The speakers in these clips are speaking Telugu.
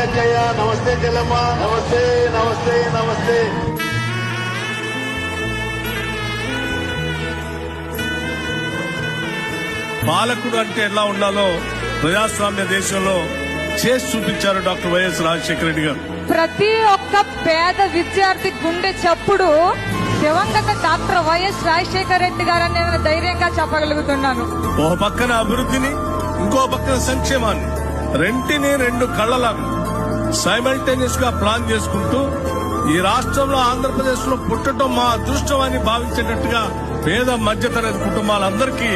అక్కయ్య, నమస్తే చెల్లమ్మ, నమస్తే నమస్తే నమస్తే. పాలకుడు అంటే ఎలా ఉండాలో ప్రజాస్వామ్య దేశంలో చేసి చూపించారు డాక్టర్ వైఎస్ రాజశేఖర రెడ్డి గారు. ప్రతి ఒక్క పేద విద్యార్థి గుండె చప్పుడు దివంగత డాక్టర్ వైఎస్ రాజశేఖర రెడ్డి గారని నేను ధైర్యంగా చెప్పగలుగుతున్నాను. ఒక పక్కన అభివృద్ధిని, ఇంకో పక్కన సంక్షేమాన్ని, రెంటిని రెండు కళ్ళలాగా సైమల్టేనియస్ గా ప్లాన్ చేసుకుంటూ ఈ రాష్ట్రంలో ఆంధ్రప్రదేశ్ లో పుట్టడం మా అదృష్టం అని భావించేటట్టుగా పేద మధ్యతరగతి కుటుంబాలందరికీ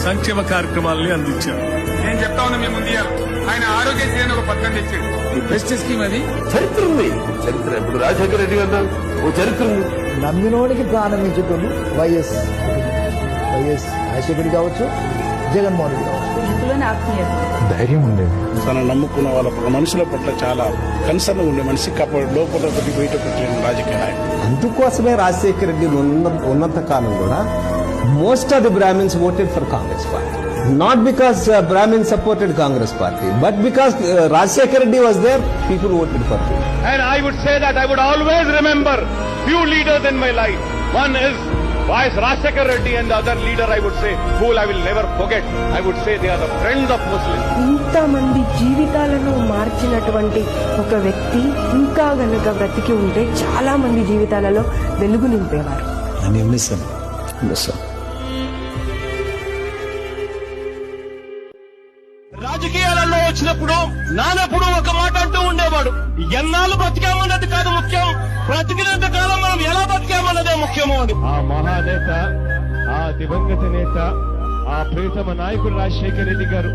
సంక్షేమ కార్యక్రమాలని అందించారు. నేను చెప్తా ఉన్నా మీ ముందు ఆయన ఆరోగ్యశ్రీ అని ఒక పథకం తెచ్చాడు. బెస్ట్ స్కీమ్ అది. చరిత్ర ఉంది, చరిత్ర. ఇప్పుడు రాజశేఖర రెడ్డి గారు ఓ చరిత్ర ఉంది. నమ్మినోడికి ప్రాణం ఇచ్చేటోళ్ళు వైఎస్ రాజశేఖర్ కావచ్చు, జగన్మోహన్ రెడ్డి కావచ్చు. ధైర్యం ఉండేది. తను నమ్ముకున్న వాళ్ళ మనుషుల పట్ల చాలా కన్సర్న్ ఉండే మనిషి లోపల ఒకటి బయట పెట్టిన రాజకీయ నాయకుడు. అందుకోసమే రాజశేఖర రెడ్డి ఉన్నంత కాలం కూడా most of the Brahmins voted for Congress party. Not because Brahmins supported Congress party, but because Rajasekhara Reddy was there, people voted for him. And I would say that I would always remember few leaders in my life. One is Vice Rajshekar Reddy, and the other leader I would say, who I will never forget, I would say they are the friends of Muslims. ఇంతమంది జీవితాలను మార్చినటువంటి ఒక వ్యక్తి ఇంకా గనుక బ్రతికి ఉంటే చాలా మంది జీవితాలలో వెలుగు నింపేవారు. రాజకీయాలలో వచ్చినప్పుడు నానప్పుడు ఒక మాట అంటూ ఉండేవాడు, ఎన్నాళ్ళు బతికామన్నది కాదు ముఖ్యం, బ్రతికినంత కాలం మనం ఎలా బతికామన్నదే ముఖ్యము అని. ఆ మహానేత, ఆ దివంగత నేత, ఆ ప్రియతమ నాయకుడు రాజశేఖర రెడ్డి గారు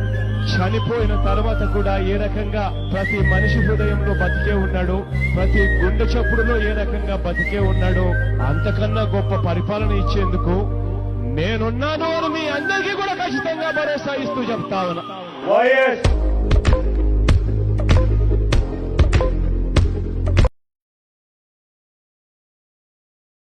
చనిపోయిన తర్వాత కూడా ఏ రకంగా ప్రతి మనిషి హృదయంలో బతికే ఉన్నాడు, ప్రతి గుండె చప్పుడులో ఏ రకంగా బతికే ఉన్నాడు, అంతకన్నా గొప్ప పరిపాలన ఇచ్చేందుకు నేనున్నాను అని మీ అందరికీ కూడా ఖచ్చితంగా భరోసా ఇస్తూ చెప్తా ఉన్నా.